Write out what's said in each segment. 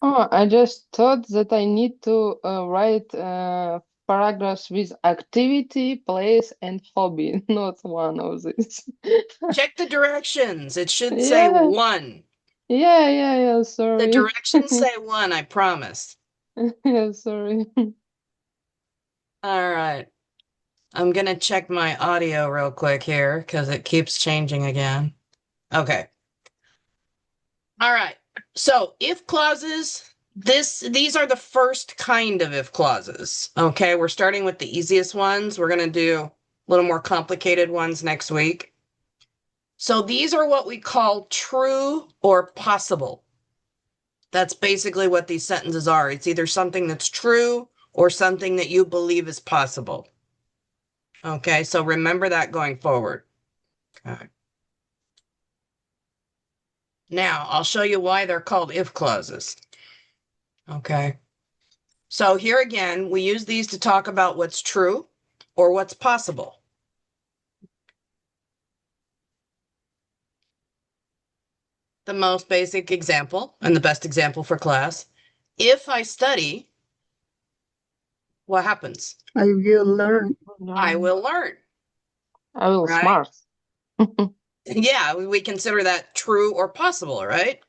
Oh, I just thought that I need to write paragraphs with activity, place, and hobby, not one of these. Check the directions. It should say Yeah, one. yeah, The sorry. directions say one, I promise. Yeah, sorry. All right. I'm going to check my audio real quick here because it keeps changing again. Okay. All right. So if clauses, these are the first kind of if clauses. Okay. We're starting with the easiest ones. We're going to do a little more complicated ones next week. So these are what we call true or possible. That's basically what these sentences are. It's either something that's true or something that you believe is possible. Okay, so remember that going forward. Okay. Now, I'll show you why they're called if clauses. Okay. So here again, we use these to talk about what's true or what's possible. The most basic example and the best example for class. If I study, what happens? I will learn. I will learn, I will right? smart. Yeah, we consider that true or possible, right?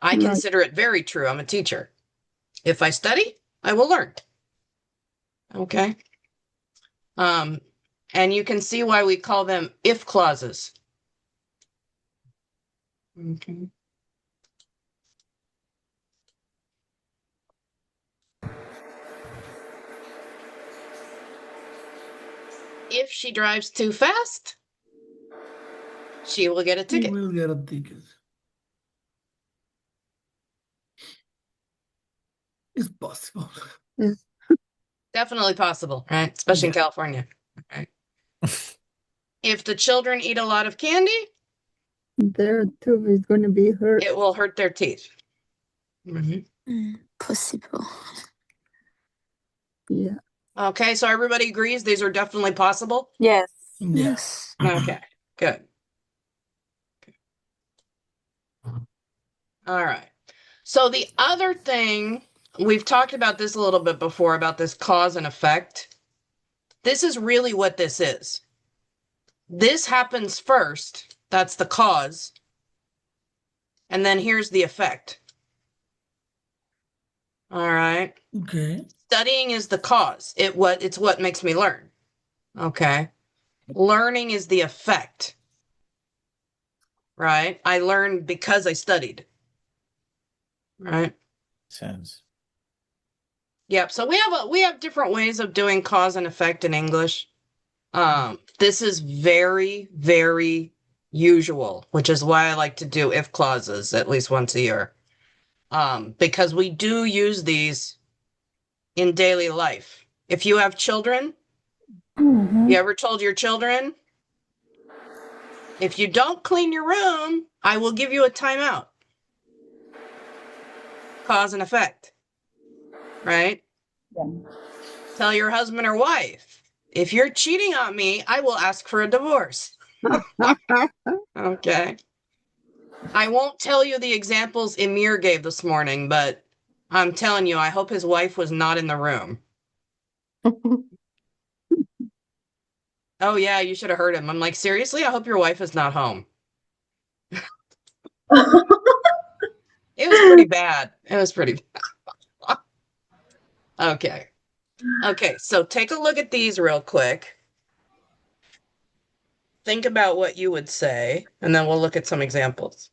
I Right. consider it very true. I'm a teacher. If I study, I will learn. Okay. And you can see why we call them if clauses. Okay. If she drives too fast, she will get a You ticket. will get a ticket. It's possible. Definitely possible, right? Especially in California. Right? If the children eat a lot of candy, Their tooth is going to be hurt. it will hurt their teeth. Possible. Yeah. Okay, so everybody agrees these are definitely possible? Yes. Yes. Okay, good. All right. So the other thing, we've talked about this a little bit before about this cause and effect. This is really what this is. This happens first. That's the cause. And then here's the effect. All right. Okay. Studying is the cause. It's what makes me learn. Okay. Learning is the effect. Right? I learned because I studied. Right? Sense. Yep. So we have different ways of doing cause and effect in English. This is very, very usual, which is why I like to do if clauses at least once a year. Because we do use these in daily life. If you have children, you ever told your children, if you don't clean your room, I will give you a timeout. Cause and effect. Right? Yeah. Tell your husband or wife, if you're cheating on me, I will ask for a divorce. Okay. I won't tell you the examples Emir gave this morning, but I'm telling you, I hope his wife was not in the room. Oh, yeah, you should have heard him. I'm like, seriously? I hope your wife is not home. It was pretty bad. It was pretty bad. Okay. Okay, so take a look at these real quick. Think about what you would say, and then we'll look at some examples.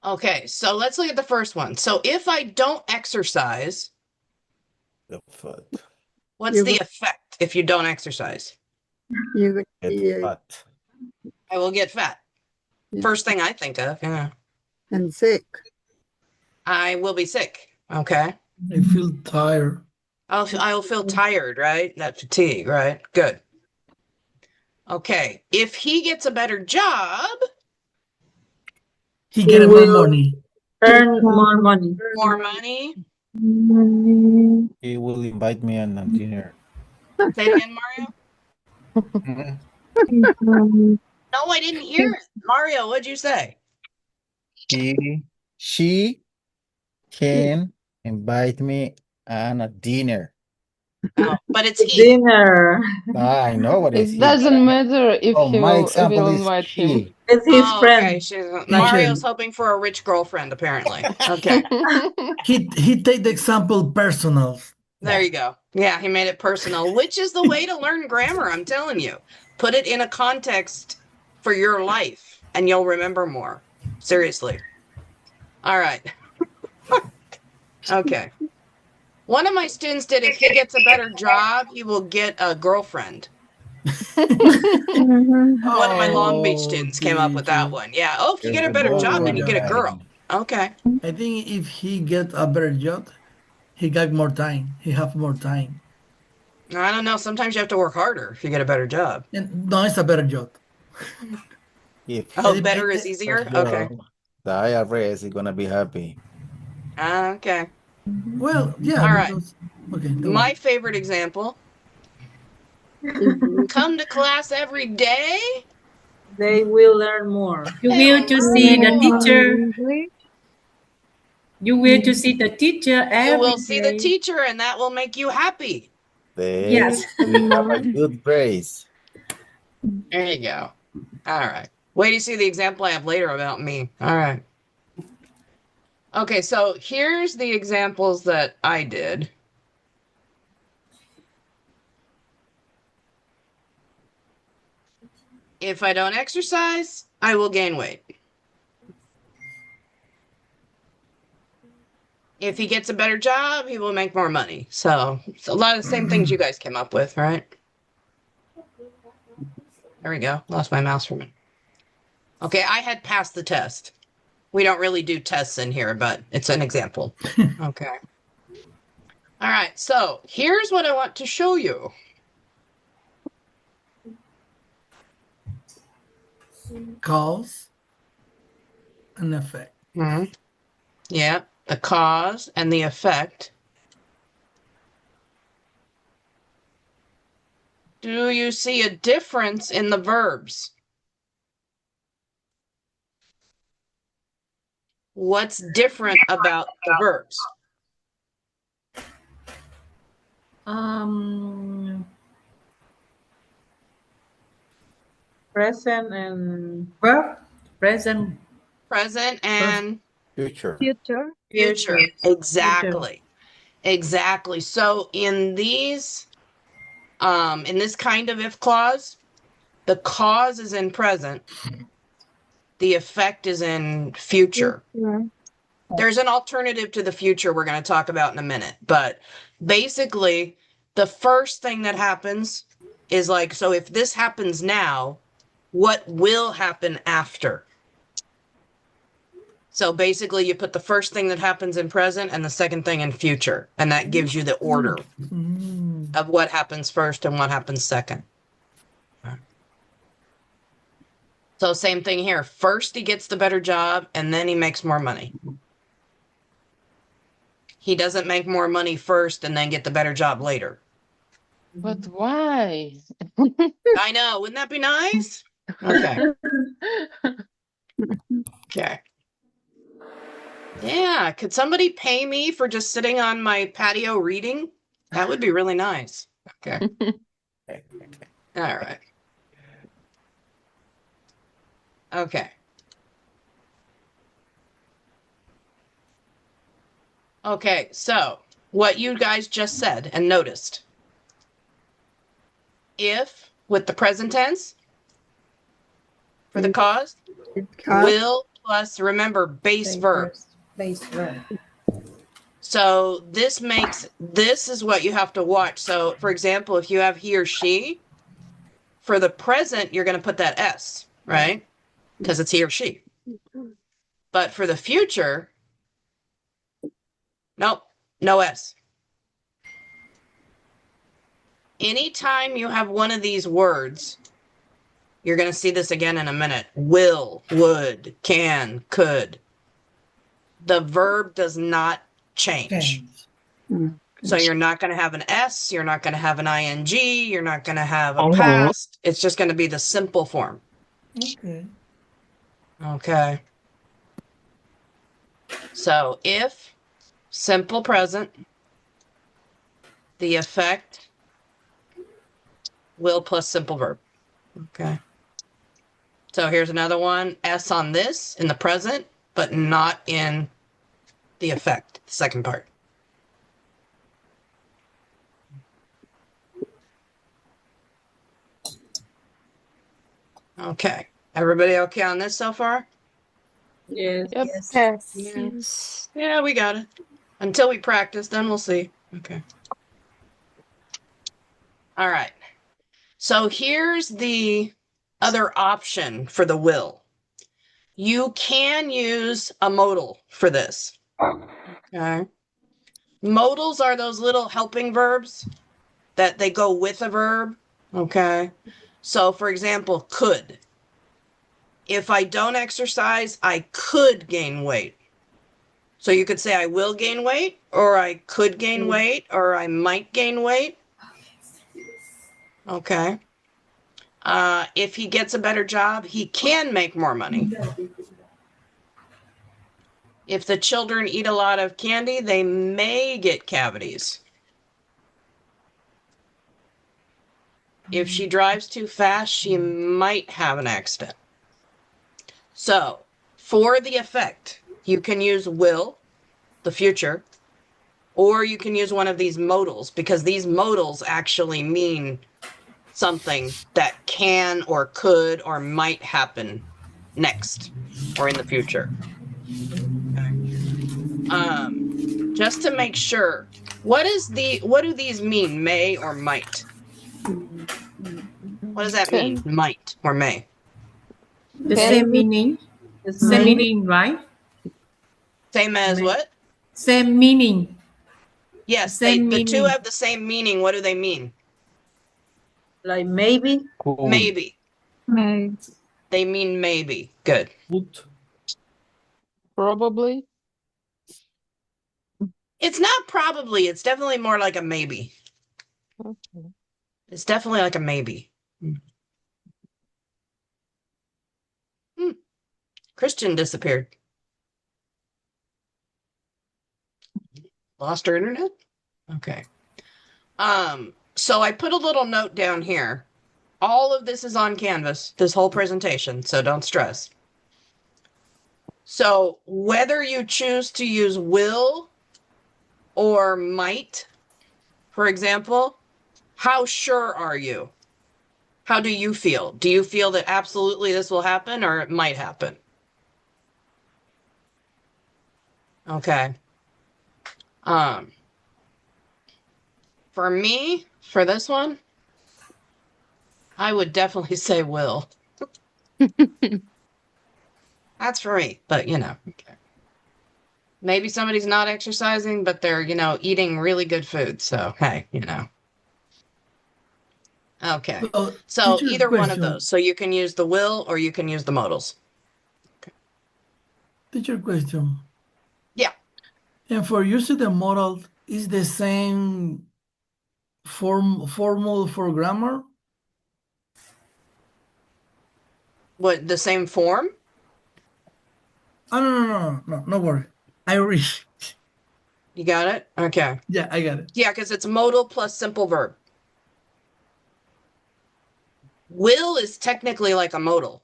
Okay, so let's look at the first one. So if I don't exercise, The foot. what's You the will- effect if you don't exercise? You Get fat. I will get fat. Yeah. First thing I think of, yeah. and sick. I will be sick. Okay. I feel tired. I'll feel tired, right? That fatigue, right? Good. Okay. If he gets a better job, He get more money. Earn more money. More money. He will invite me on a dinner. Say it again, Mario. Mhm. No, I didn't hear it. Mario, what'd you say? She can invite me on a dinner. Oh, but it's he. Dinner. I know what is It he. doesn't matter if Oh, my he'll example is invite him. she. It's his Oh, friend. okay. Mario's Teacher, hoping for a rich girlfriend, apparently. Okay. he take the example personal. There you go. Yeah, he made it personal, which is the way to learn grammar, I'm telling you. Put it in a context for your life, and you'll remember more. Seriously. All right. Okay. One of my students did, if he gets a better job, he will get a girlfriend. One of my Long Beach students came up with that teacher. one. Yeah. Oh, if you get a There's better another job, then one you get a about girl. him. Okay. I think if he get a better job, he got more time. He have more time. I don't know. Sometimes you have to work harder if you get a better job. And no, it's a better job. If Oh, he better is gets a easier? Okay. job, the IRS is gonna be happy. Okay. Well, yeah, All right. because okay, go My on. favorite example. Come to class every day. They will learn more. You They will will to learn see the more. teacher. You will to see the teacher You every will see the day. teacher, and that will make you happy. They Yes. will have a good grades. There you go. All right. Wait till you see the example I have later about me. All right. Okay, so here's the examples that I did. If I don't exercise, I will gain weight. If he gets a better job, he will make more money. So it's a lot of the same things you guys came up with, right? There we go. Lost my mouse for a minute. Okay, I had passed the test. We don't really do tests in here, but it's an example. Okay. All right, so here's what I want to show you. Cause and effect. Yeah, the cause and the effect. Do you see a difference in the verbs? What's different about the verbs? Present and Verb, present. Present and Future. future. future. Exactly. Exactly. So in these, in this kind of if clause, the cause is in present. The effect is in future. There's an alternative to the future we're going to talk about in a minute, but basically the first thing that happens is like, so if this happens now, what will happen after? So basically you put the first thing that happens in present and the second thing in future, and that gives you the order of what happens first and what happens second. So same thing here. First he gets the better job and then he makes more money. He doesn't make more money first and then get the better job later. But why? I know. Wouldn't that be nice? Okay. Okay. Yeah. Could somebody pay me for just sitting on my patio reading? That would be really nice. Okay. All right. Okay. Okay, so what you guys just said and noticed. If with the present tense for the cause, will plus, remember, base verb. Base verb. So this is what you have to watch. So for example, if you have he or she, for the present, you're going to put that S, right? Because it's he or she. But for the future, nope, no S. Anytime you have one of these words, you're going to see this again in a minute. Will, would, can, could. the verb does not change. Change. So you're not going to have an S, you're not going to have an ing, you're not going to have a Mhm. past. It's just going to be the simple form. Okay. Okay. So if simple present, the effect will plus simple verb. Okay. So here's another one, S on this in the present, but not in the effect, the second part. Okay. Everybody okay on this so far? Yes. Yep. Yes. Yeah, we got it. Until we practice, then we'll see. Okay. All right. So here's the other option for the will. You can use a modal for this. Okay. Modals are those little helping verbs that they go with a verb. Okay. So for example, could. If I don't exercise, I could gain weight. So you could say I will gain weight, or I could gain weight, or I might gain weight. Okay. If he gets a better job, he can make more money. If the children eat a lot of candy, they may get cavities. If she drives too fast, she might have an accident. So, for the effect, you can use will, the future, or you can use one of these modals, because these modals actually mean something that can or could or might happen next or in the future. Okay. Just to make sure, what do these mean, may or might? What does that mean, might or may? The Can same meaning. It's Same maybe. meaning, right? Same as May. what? Same meaning. Yes, Same the two meaning. have the same meaning. What do they mean? Like maybe. Cool. Maybe. May. They mean maybe. Good. Good. probably. It's not probably, it's definitely more like a maybe. Okay. It's definitely like a maybe. Christian disappeared. Lost her internet? Okay. So I put a little note down here. All of this is on Canvas, this whole presentation, so don't stress. So whether you choose to use will or might, for example, how sure are you? How do you feel? Do you feel that absolutely this will happen or it might happen? Okay. For me, for this one, I would definitely say will. That's for me, but okay. Maybe somebody's not exercising, but they're, eating really good food. So, hey, Okay. So Teacher, either one of question. those. So you can use the will or you can use the modals. Teacher, question. Yeah. And for using the modal, is the same formal for grammar? What, the same form? Oh, no worry. I read. You got it? Okay. Yeah, I got it. Yeah, because it's modal plus simple verb. Will is technically like a modal.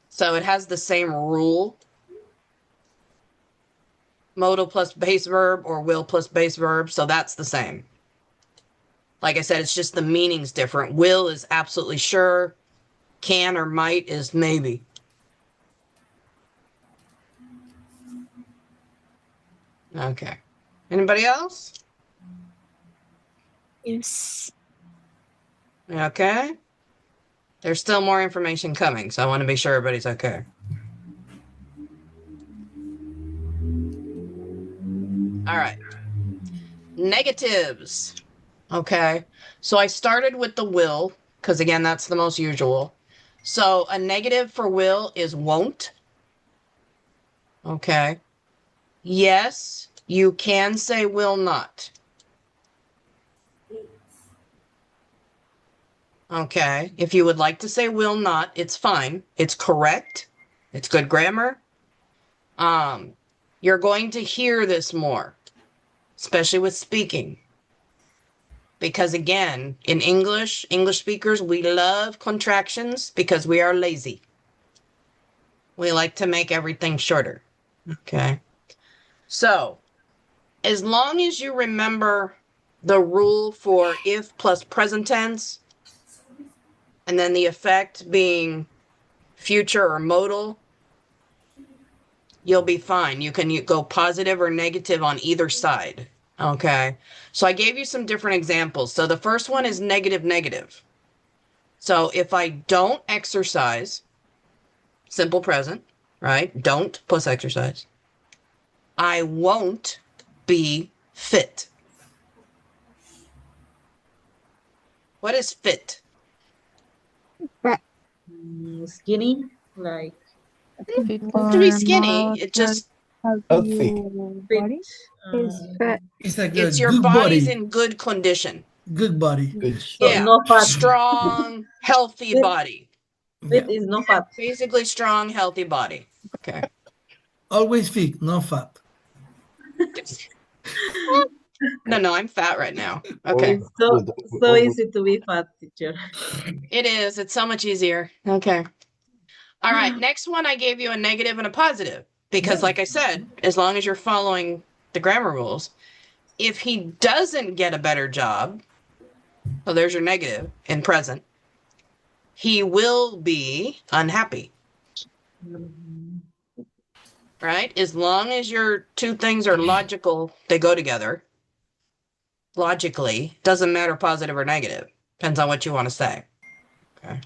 So it has the same rule. Modal plus base verb or will plus base verb. So that's the same. Like I said, it's just the meaning's different. Will is absolutely sure. Can or might is maybe. Okay. Anybody else? Yes. Okay. There's still more information coming, so I want to be sure everybody's okay. All right. Negatives. Okay. So I started with the will, because again, that's the most usual. So a negative for will is won't. Okay. Yes, you can say will not. Okay. If you would like to say will not, it's fine. It's correct. It's good grammar. You're going to hear this more, especially with speaking. Because again, in English speakers, we love contractions because we are lazy. We like to make everything shorter. Okay. So, as long as you remember the rule for if plus present tense, and then the effect being future or modal, you'll be fine. You can go positive or negative on either side. Okay. So I gave you some different examples. So the first one is negative, negative. So if I don't exercise, simple present, right? Don't plus exercise. I won't be fit. What is fit? Skinny, like To be skinny, it just Healthy. fit. Is fat. It's like a it's your good body's body. in good condition. Good body. Good. So Yeah. no fat. Strong, healthy Fit. body. Fit Yeah. is no fat. Basically strong, healthy body. Okay. Always fit, no fat. No, I'm fat right now. Okay. It's so easy to be fat, teacher. It is. It's so much easier. Okay. All right. Next one, I gave you a negative and a positive because, like I said, as long as you're following the grammar rules, if he doesn't get a better job, so there's your negative in present, he will be unhappy. Right? As long as your two things are logical, they go together. Logically, doesn't matter positive or negative. Depends on what you want to say. Okay.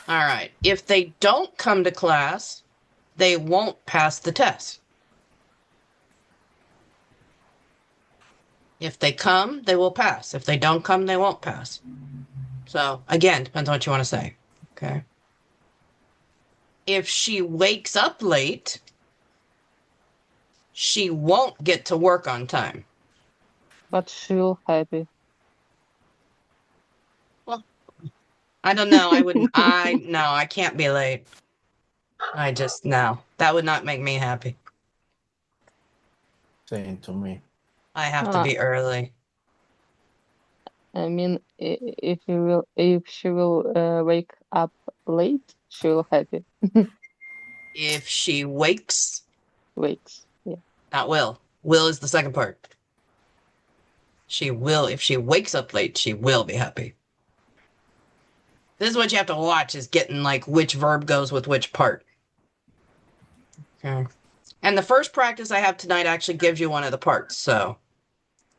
All right. If they don't come to class, they won't pass the test. If they come, they will pass. If they don't come, they won't pass. So, again, depends on what you want to say. Okay. If she wakes up late, she won't get to work on time. But she will happy. I don't know. I wouldn't. I can't be late. No. That would not make me happy. Saying to me. I have to be early. I mean, if she will wake up late, she will happy. If she wakes, Yeah. not will. Will is the second part. She will. If she wakes up late, she will be happy. This is what you have to watch, is getting like which verb goes with which part. Okay. And the first practice I have tonight actually gives you one of the parts, so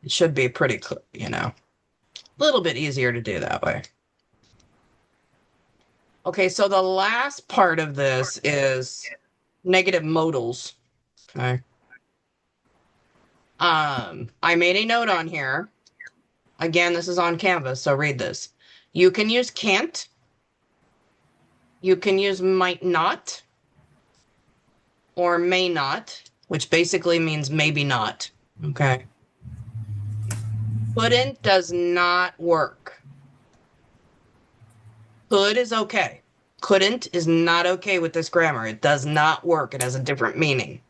it should be pretty, a little bit easier to do that way. Okay, so the last part of this is negative modals. Okay. I made a note on here. Again, this is on Canvas, so read this. You can use can't. You can use might not or may not, which basically means maybe not. Okay. Couldn't does not work. Could is okay. Couldn't is not okay with this grammar. It does not work. It has a different meaning.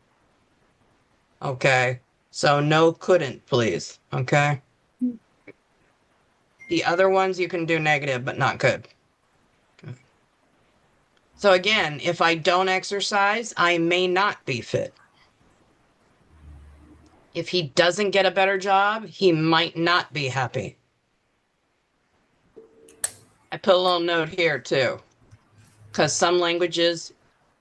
Okay. So no couldn't, please. Okay. The other ones you can do negative, but not could. Okay. So again, if I don't exercise, I may not be fit. If he doesn't get a better job, he might not be happy. I put a little note here too, because some languages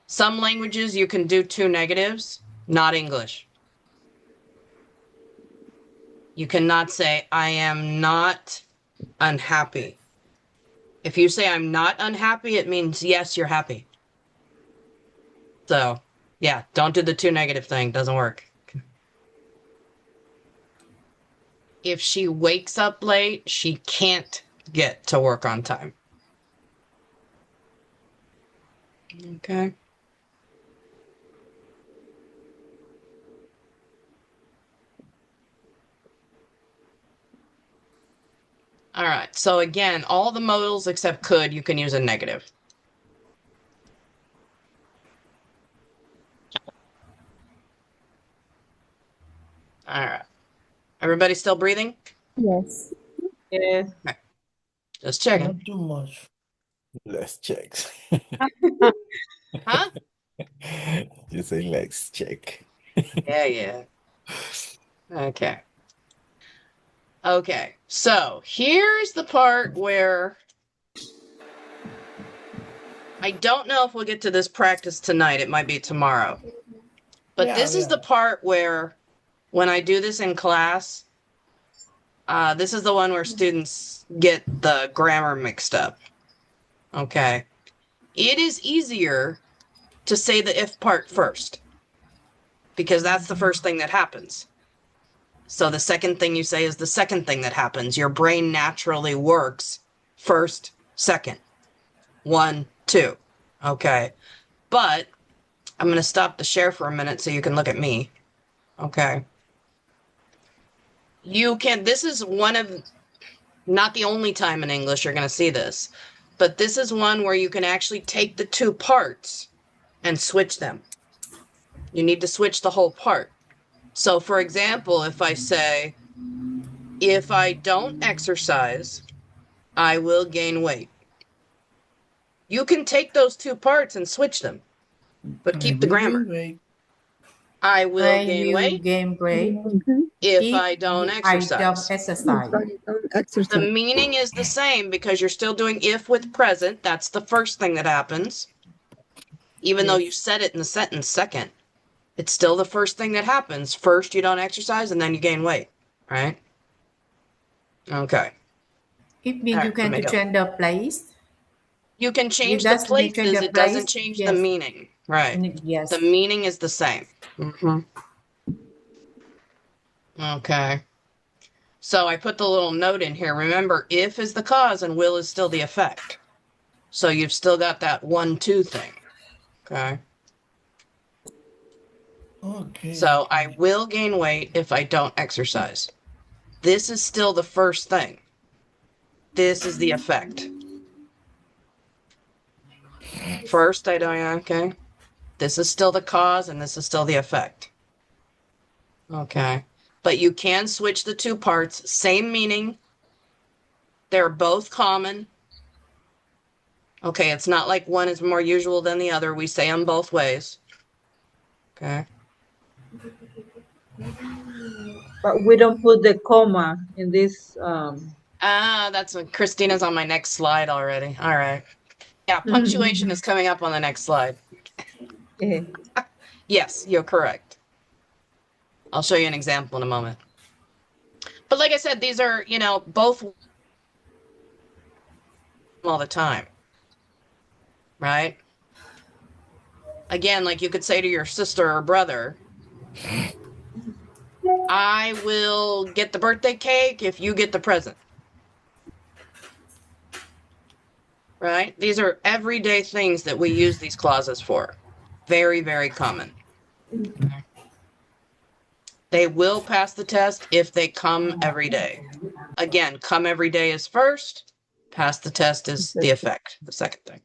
you can do two negatives, not English. You cannot say, I am not unhappy. If you say I'm not unhappy, it means yes, you're happy. So, yeah, don't do the two negative thing. Doesn't work. If she wakes up late, she can't get to work on time. Okay. All right. So again, all the modals except could, you can use a negative. All right. Everybody still breathing? Yes. Yes. Just checking. Not too much. Let's check. Huh? You say let's check. Yeah. Okay. Okay. So here's the part where I don't know if we'll get to this practice tonight. It might be tomorrow. But Yeah, this is yeah. the part where when I do this in class, this is the one where students get the grammar mixed up. Okay. It is easier to say the if part first because that's the first thing that happens. So the second thing you say is the second thing that happens. Your brain naturally works first, second. 1, 2. Okay. But I'm going to stop the share for a minute so you can look at me. Okay. This is one of, not the only time in English you're going to see this, but this is one where you can actually take the two parts and switch them. You need to switch the whole part. So for example, if I say, if I don't exercise, I will gain weight. You can take those two parts and switch them, but keep the grammar. I will gain weight gain weight if I don't I don't exercise. exercise. The meaning is the same because you're still doing if with present. That's the first thing that happens. Even though you said it in the sentence second, it's still the first thing that happens. First, you don't exercise, and then you gain weight, right? Okay. It means you Alright, can tomato. change the place. You can change It the does mean change places. the It doesn't place. change the Yes. meaning, right? Yes. The meaning is the same. Okay. So I put the little note in here. Remember, if is the cause and will is still the effect. So you've still got that 1, 2 thing. Okay. Okay. So I will gain weight if I don't exercise. This is still the first thing. This is the effect. First, I don't, okay. This is still the cause and this is still the effect. Okay. But you can switch the two parts, same meaning. They're both common. Okay, it's not like one is more usual than the other. We say them both ways. Okay. But we don't put the comma in this. That's when Christina's on my next slide already. All right. Yeah, punctuation is coming up on the next slide. Yeah. Yes, you're correct. I'll show you an example in a moment. But like I said, these are, both all the time. Right? Again, like you could say to your sister or brother, I will get the birthday cake if you get the present. Right? These are everyday things that we use these clauses for. Very, very common. They will pass the test if they come every day. Again, come every day is first. Pass the test is the effect, the second thing.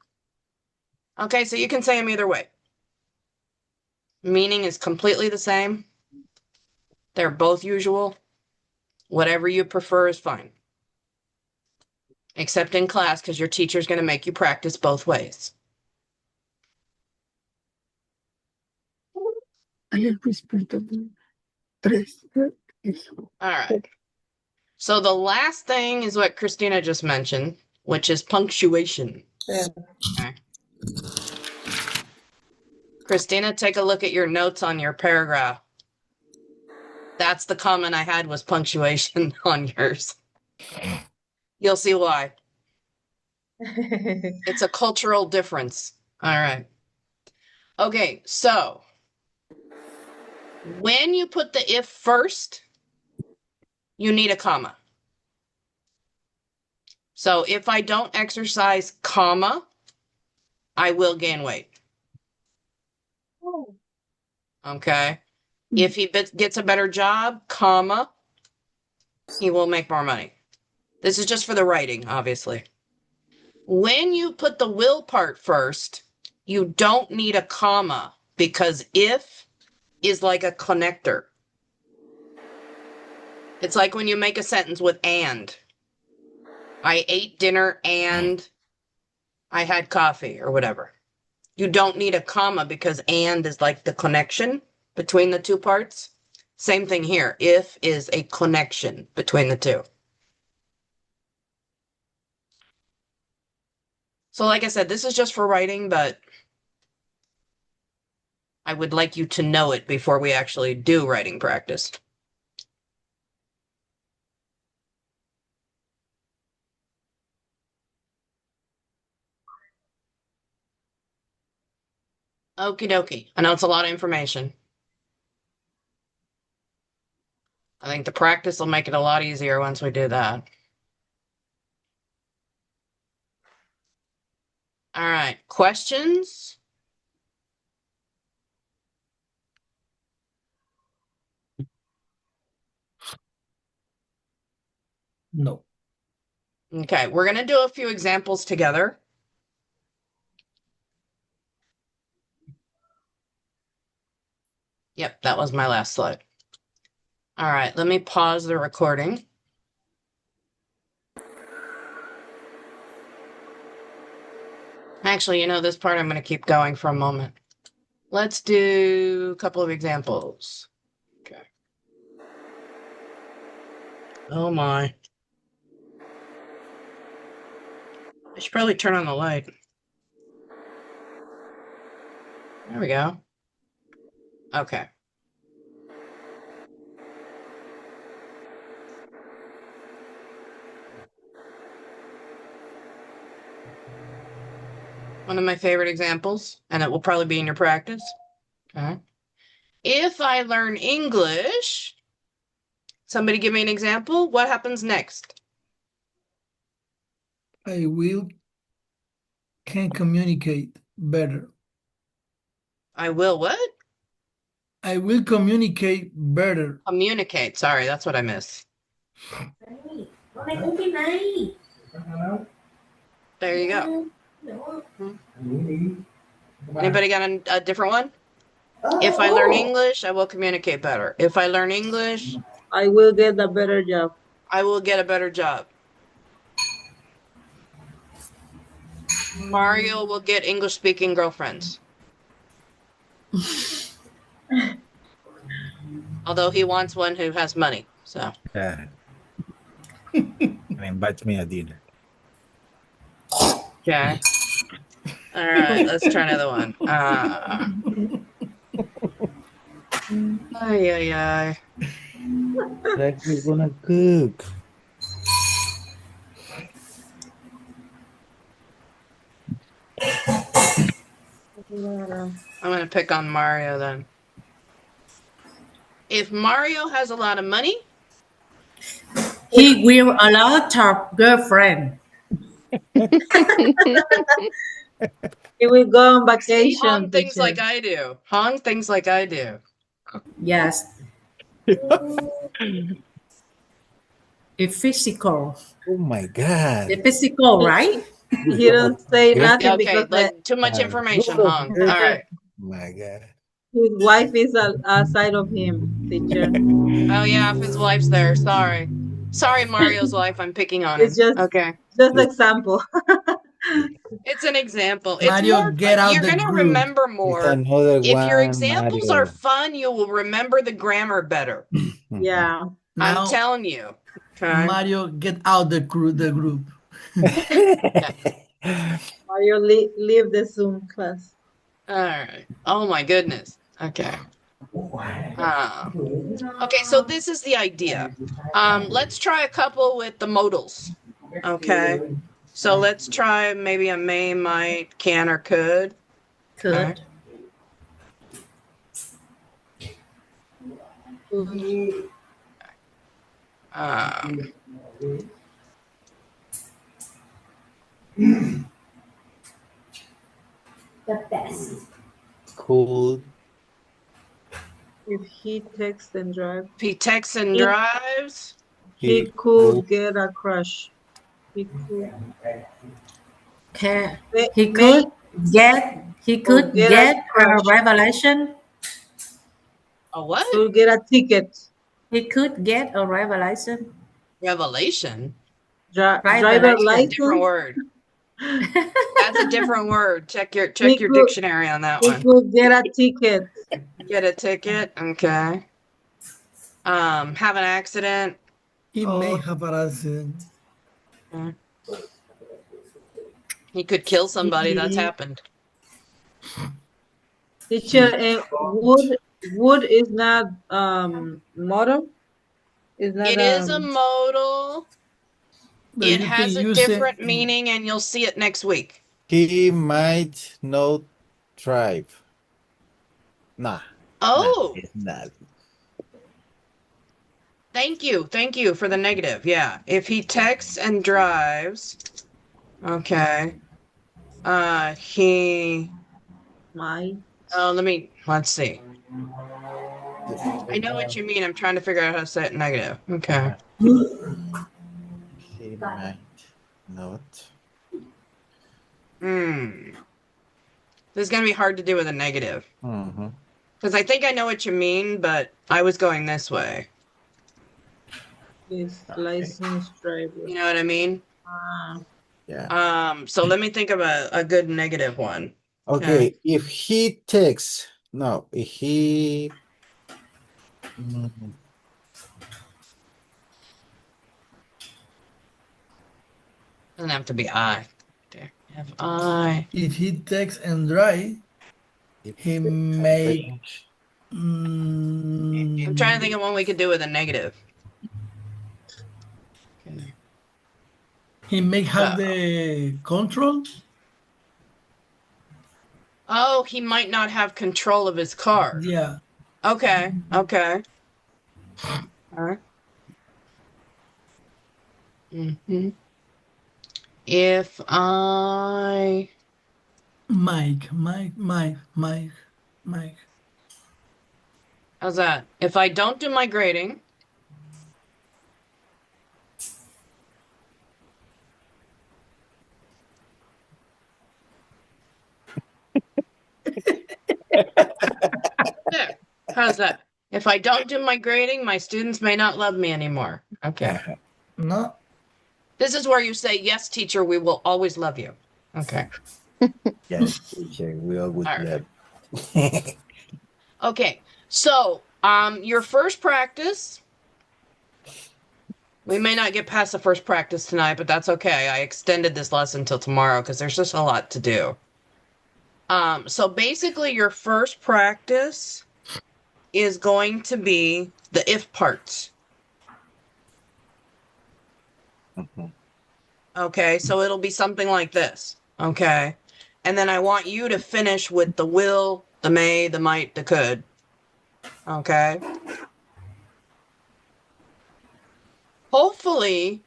Okay, so you can say them either way. Meaning is completely the same. They're both usual. Whatever you prefer is fine. Except in class, because your teacher's going to make you practice both ways. All right. So the last thing is what Christina just mentioned, which is punctuation. Yeah. Okay. Christina, take a look at your notes on your paragraph. That's the comment I had was punctuation on yours. You'll see why. It's a cultural difference. All right. Okay, so when you put the if first, you need a comma. So if I don't exercise, comma, I will gain weight. Okay. If he gets a better job, comma, he will make more money. This is just for the writing, obviously. When you put the will part first, you don't need a comma because if is like a connector. It's like when you make a sentence with and. I ate dinner and I had coffee or whatever. You don't need a comma because and is like the connection between the two parts. Same thing here. If is a connection between the two. So like I said, this is just for writing, but I would like you to know it before we actually do writing practice. Okie dokie. I know it's a lot of information. I think the practice will make it a lot easier once we do that. All right. Questions? No. Okay. We're going to do a few examples together. Yep, that was my last slide. All right. Let me pause the recording. Actually, this part I'm going to keep going for a moment. Let's do a couple of examples. Okay. Oh my. I should probably turn on the light. There we go. Okay. One of my favorite examples, and it will probably be in your practice. Okay. If I learn English, somebody give me an example. What happens next? I can communicate better. I will what? I will communicate better. Communicate. Sorry, that's what I missed. There you go. Anybody got a different one? If I learn English, I will communicate better. If I learn English, I will get a better job. I will get a better job. Mario will get English-speaking girlfriends. Although he wants one who has money, so. Yeah. And invite me a dinner. Okay. All right, let's try another one. Ay, ay, ay. Like we're gonna cook. I'm going to pick on Mario then. If Mario has a lot of money, He will a lot of girlfriend. He will go on see, vacation. Hong thinks teacher. like I do. Hong thinks like I do. Yes. It's physical. Oh my God. The physical, right? He don't say Yes. nothing Okay, because like, too much information, Hong. All right. Oh my God. his wife is outside of him, teacher. Oh, yeah, if his wife's there. Sorry. Sorry, Mario's wife. I'm picking on him. It's just Okay. example. It's an example. It's Mario, more, get out you're the going to group. remember It's more. another If your one, examples Mario. are fun, you will remember the grammar better. Yeah. I'm Now, telling you. Okay. Mario, get out the group. Mario, leave the Zoom class. All right. Oh my goodness. Okay. Okay, so this is the idea. Let's try a couple with the modals. Okay. So let's try maybe a may, might, can, or could. Could. Um, Cool. If he texts and drives. if he texts and drives. He could get a crush. He could. Okay. May- He may- could get a get a crush. revelation. A what? Could get a ticket. He could get a revelation. Revelation? Driver Revelation. license. Different word. That's a different word. Check your He could- dictionary on that He one. could get a ticket. Get a ticket. Okay. Have an accident. He may Oh. have an accident. He could kill somebody. That's He- happened. Teacher, wood is not model. Is not. It is a modal. But It you has can a use different it- meaning, and you'll see it next week. He might not drive. Nah. Oh, It's not. thank you. Thank you for the negative. Yeah. If he texts and drives, okay. He, My. let's see. I know what you mean. I'm trying to figure out how to say it negative. Okay. He might not. This is going to be hard to do with a negative. Mm-hmm. Because I think I know what you mean, but I was going this way. Is licensed driver. You know what I mean? Yeah. So let me think of a good negative one. Okay. If he takes, no, if he. Mm, Doesn't have to be I. There. If I. If he takes and drive, if he he may. takes- I'm trying to think of one we could do with a negative. Okay. He may have the control. Oh, he might not have control of his car. Yeah. Okay. Okay. All right. If I. Mike. How's that? If I don't do my grading. There. How's that? If I don't do my grading, my students may not love me anymore. Okay. No. This is where you say, yes, teacher, we will always love you. Okay. Yes, teacher, we all would All right. love. Okay. So, your first practice, we may not get past the first practice tonight, but that's okay. I extended this lesson till tomorrow because there's just a lot to do. So basically your first practice is going to be the if parts. Okay, so it'll be something like this. Okay. And then I want you to finish with the will, the may, the might, the could. Okay. Hopefully,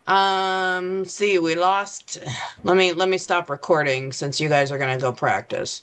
see, we lost. Let me stop recording since you guys are gonna go practice.